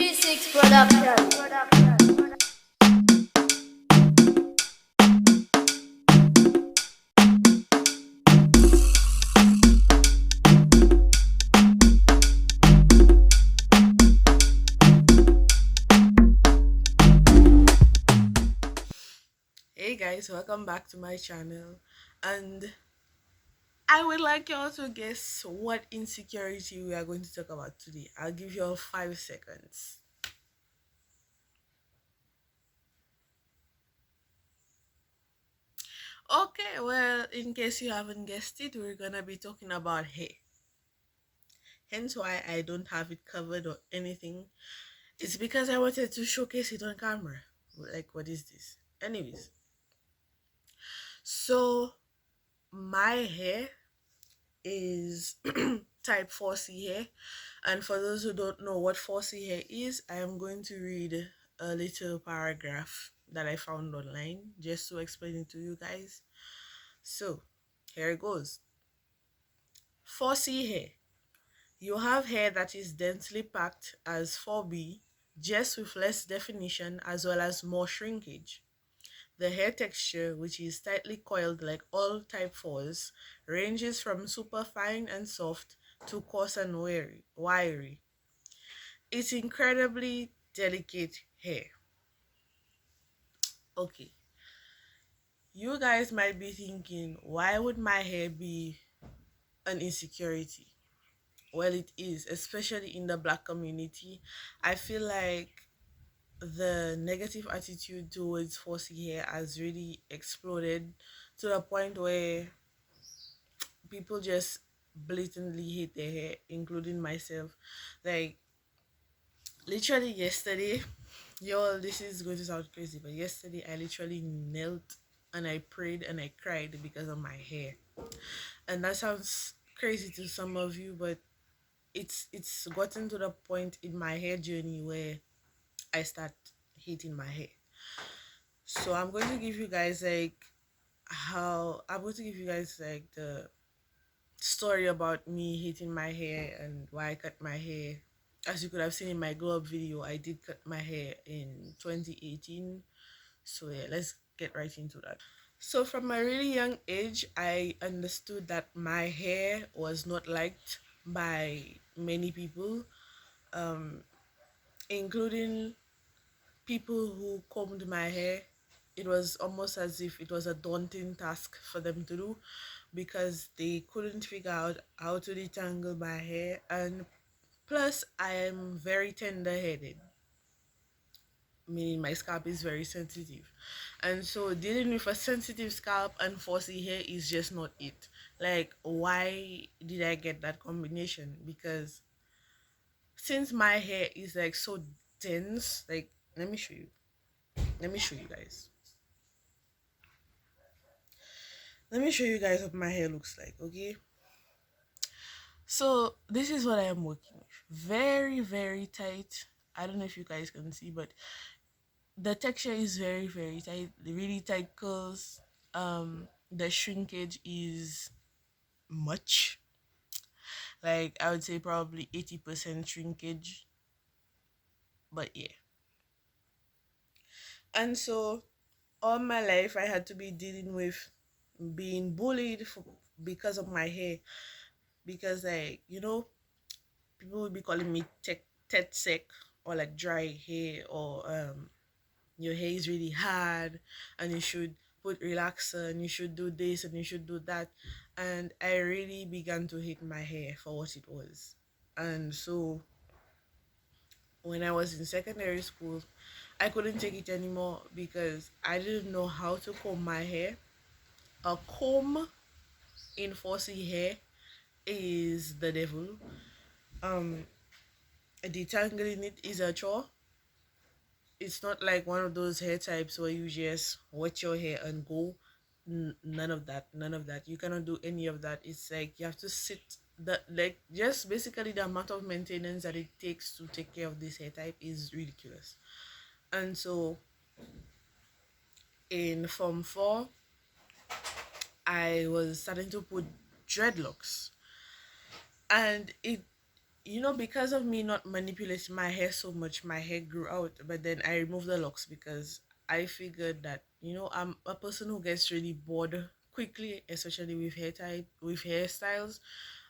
G6 Production. Hey guys, welcome back to my channel. And I would like y'all to guess what insecurity we are going to talk about today. I'll give you all 5 seconds. Okay, well, in case you haven't guessed it, we're gonna be talking about hair. Hence why I don't have it covered or anything. It's because I wanted to showcase it on camera. Like, what is this? Anyways, so my hair is type 4C hair. And for those who don't know what 4C hair is, I am going to read a little paragraph that I found online just to explain it to you guys. So, here it goes. 4C hair. You have hair that is densely packed as 4B, just with less definition as well as more shrinkage. The hair texture, which is tightly coiled like all type 4s, ranges from super fine and soft to coarse and wiry. It's incredibly delicate hair. Okay, you guys might be thinking, why would my hair be an insecurity? Well, it is, especially in the black community. I feel like the negative attitude towards 4C hair has really exploded to the point where people just blatantly hate their hair, including myself. Like, literally yesterday, y'all, this is going to sound crazy, but yesterday I literally knelt and I prayed and I cried because of my hair. And that sounds crazy to some of you, but it's gotten to the point in my hair journey where I start hating my hair. So I'm going to give you guys like the story about me hating my hair and why I cut my hair. As you could have seen in my glow up video, I did cut my hair in 2018. So yeah, let's get right into that. So from a really young age, I understood that my hair was not liked by many people, um, including people who combed my hair. It was almost as if it was a daunting task for them to do because they couldn't figure out how to detangle my hair. And plus, I am very tender headed, meaning my scalp is very sensitive. And so dealing with a sensitive scalp and 4C hair is just not it. Like, why did I get that combination? Because since my hair is like so dense, like, let me show you. Let me show you guys. Let me show you guys what my hair looks like, okay? So this is what I am working with. Very, very tight. I don't know if you guys can see, but the texture is very, very tight. Really tight curls. The shrinkage is much. Like, I would say probably 80% shrinkage. But yeah. And so all my life I had to be dealing with being bullied because of my hair. Because, like, people would be calling me tet or like dry hair, or your hair is really hard and you should put relaxer and you should do this and you should do that. And I really began to hate my hair for what it was. And so when I was in secondary school, I couldn't take it anymore because I didn't know how to comb my hair. A comb in 4C hair is the devil. um Detangling it is a chore. It's not like one of those hair types where you just wet your hair and go. None of that. None of that. You cannot do any of that. It's like you have to sit. Like, just basically the amount of maintenance that it takes to take care of this hair type is ridiculous. And so in Form 4, I was starting to put dreadlocks, and because of me not manipulating my hair so much, my hair grew out. But then I removed the locks because I figured that, I'm a person who gets really bored quickly, especially with with hairstyles.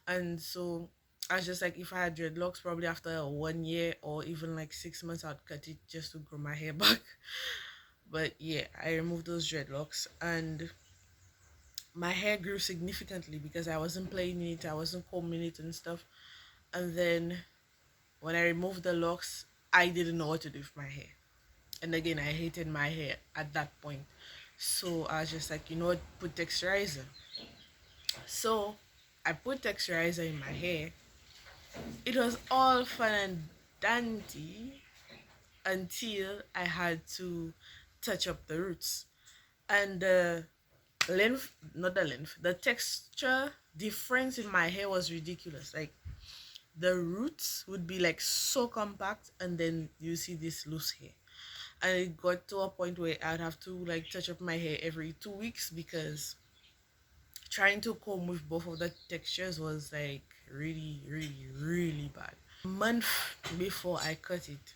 And so I was just like, if I had dreadlocks, probably after 1 year or even like 6 months, I'd cut it just to grow my hair back. But yeah, I removed those dreadlocks and my hair grew significantly because I wasn't playing it, I wasn't combing it and stuff. And then when I removed the locks, I didn't know what to do with my hair. And again, I hated my hair at that point. So I was just like, put texturizer. So I put texturizer in my hair. It was all fun and dandy until I had to touch up the roots. And the length, not the length, the texture difference in my hair was ridiculous. Like the roots would be like so compact, and then you see this loose hair. And it got to a point where I'd have to like touch up my hair every 2 weeks because trying to comb with both of the textures was like really, really, really bad. A month before I cut it,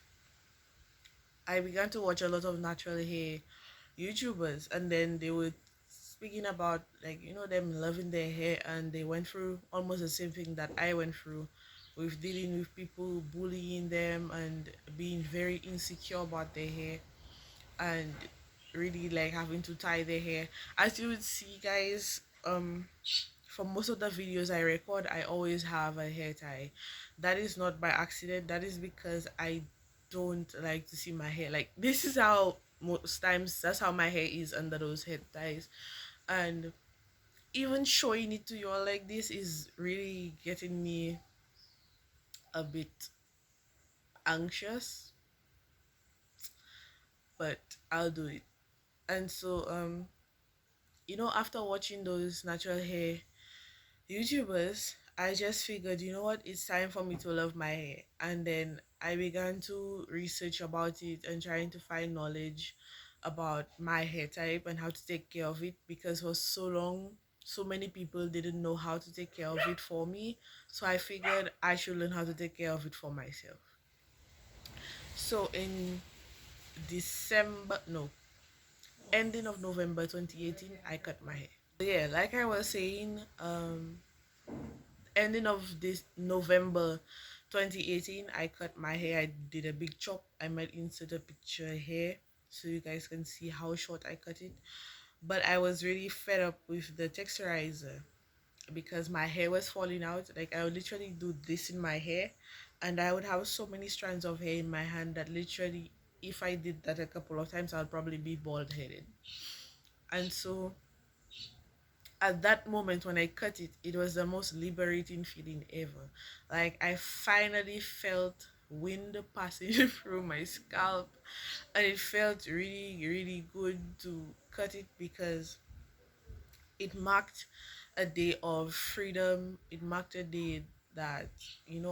I began to watch a lot of natural hair YouTubers, and then they were speaking about like them loving their hair, and they went through almost the same thing that I went through with dealing with people bullying them and being very insecure about their hair and really like having to tie their hair. As you would see, guys, for most of the videos I record, I always have a hair tie. That is not by accident. That is because I don't like to see my hair. Like this is how most times that's how my hair is under those head ties. And even showing it to you all like this is really getting me a bit anxious, but I'll do it. And so after watching those natural hair YouTubers, I just figured, you know what, it's time for me to love my hair. And then I began to research about it and trying to find knowledge about my hair type and how to take care of it, because for so long, so many people didn't know how to take care of it for me. So I figured I should learn how to take care of it for myself. So in December, no, ending of November 2018, I cut my hair. Yeah, like I was saying, ending of this November 2018, I cut my hair. I did a big chop. I might insert a picture here so you guys can see how short I cut it. But I was really fed up with the texturizer because my hair was falling out. Like I would literally do this in my hair, and I would have so many strands of hair in my hand that literally, if I did that a couple of times, I'd probably be bald headed. And so at that moment when I cut it, it was the most liberating feeling ever. Like I finally felt wind passing through my scalp, and it felt really, really good to cut it because it marked a day of freedom. It marked a day that,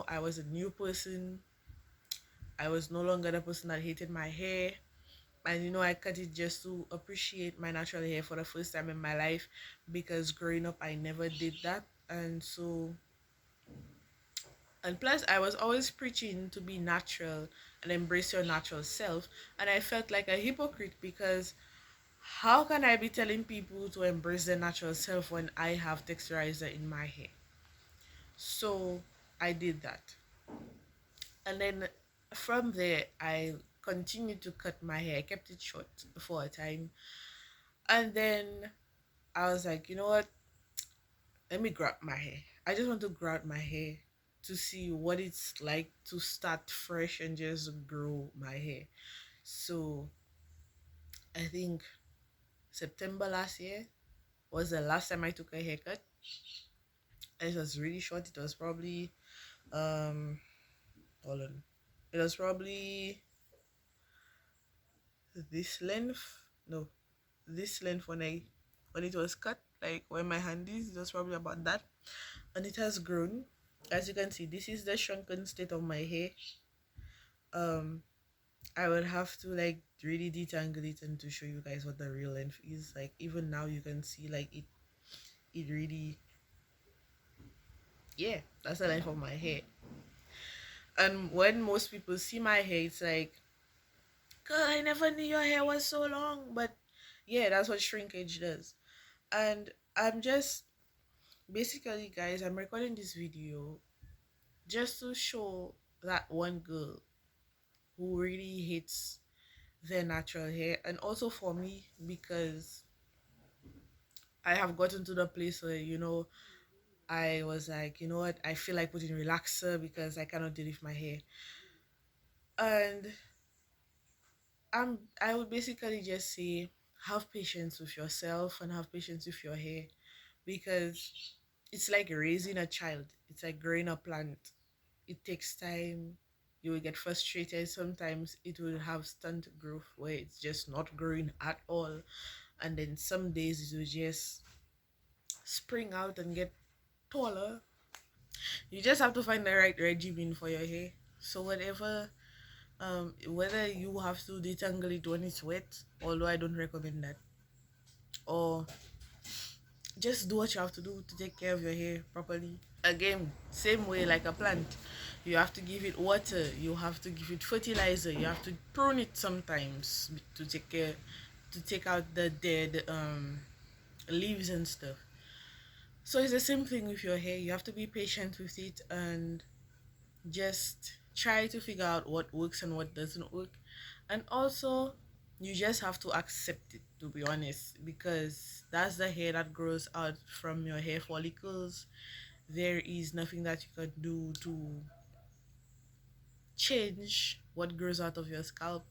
I was a new person. I was no longer the person that hated my hair. And I cut it just to appreciate my natural hair for the first time in my life, because growing up I never did that. And so, and plus I was always preaching to be natural and embrace your natural self, and I felt like a hypocrite because how can I be telling people to embrace their natural self when I have texturizer in my hair? So I did that. And then from there I continued to cut my hair. I kept it short for a time. And then I was like, you know what? Let me grab my hair. I just want to grab my hair to see what it's like to start fresh and just grow my hair. So I think September last year was the last time I took a haircut. It was really short. It was probably hold on. It was probably this length. No, this length when it was cut, like where my hand is, it was probably about that. And it has grown. As you can see, this is the shrunken state of my hair. um I would have to like really detangle it and to show you guys what the real length is. Like even now you can see like it really, yeah, that's the length of my hair. And when most people see my hair, it's like, girl, I never knew your hair was so long. But yeah, that's what shrinkage does. And I'm just basically, guys, I'm recording this video just to show that one girl who really hates their natural hair, and also for me, because I have gotten to the place where, I was like, you know what, I feel like putting relaxer because I cannot deal with my hair. And I would basically just say, have patience with yourself and have patience with your hair, because it's like raising a child. It's like growing a plant. It takes time. You will get frustrated. Sometimes it will have stunt growth where it's just not growing at all. And then some days it will just spring out and get taller. You just have to find the right regimen for your hair. So whether you have to detangle it when it's wet, although I don't recommend that, or just do what you have to do to take care of your hair properly. Again, same way like a plant. You have to give it water, you have to give it fertilizer, you have to prune it sometimes to take out the dead leaves and stuff. So it's the same thing with your hair. You have to be patient with it and just try to figure out what works and what doesn't work. And also, you just have to accept it, to be honest, because that's the hair that grows out from your hair follicles. There is nothing that you can do to change what grows out of your scalp.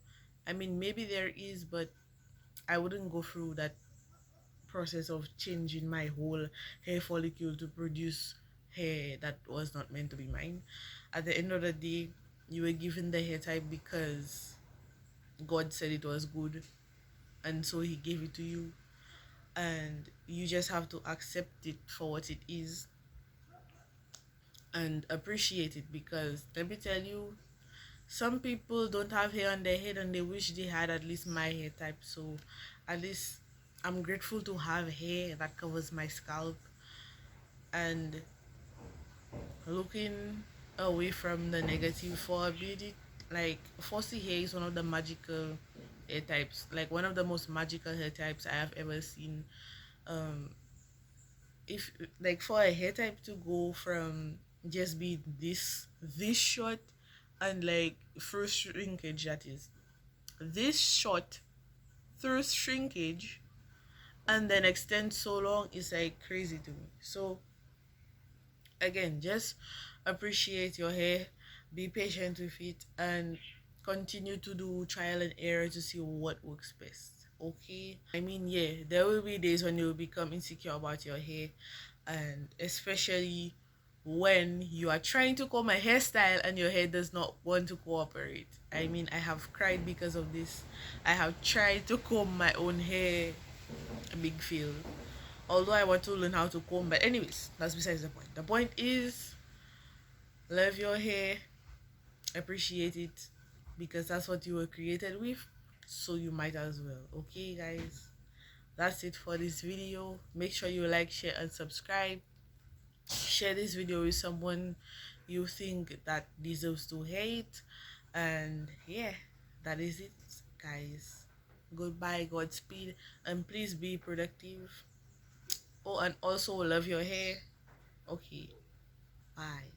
I mean, maybe there is, but I wouldn't go through that process of changing my whole hair follicle to produce hair that was not meant to be mine. At the end of the day, you were given the hair type because God said it was good, and so He gave it to you, and you just have to accept it for what it is and appreciate it. Because let me tell you, some people don't have hair on their head and they wish they had at least my hair type. So at least I'm grateful to have hair that covers my scalp. And looking away from the negative for a bit, like Fossy hair is one of the magical hair types, like one of the most magical hair types I have ever seen. um if like for a hair type to go from just be this short, and like through shrinkage, that is this short through shrinkage, and then extend so long, is like crazy to me. So again, just appreciate your hair, be patient with it, and continue to do trial and error to see what works best. Okay, I mean, yeah, there will be days when you will become insecure about your hair, and especially when you are trying to comb a hairstyle and your hair does not want to cooperate. I mean, I have cried because of this. I have tried to comb my own hair, a big fail. Although I want to learn how to comb, but anyways, that's besides the point. The point is, love your hair, appreciate it, because that's what you were created with, so you might as well. Okay, guys, that's it for this video. Make sure you like, share, and subscribe. Share this video with someone you think that deserves to hate. And yeah, that is it, guys. Goodbye, Godspeed, and please be productive. Oh, and also love your hair. Okay, bye.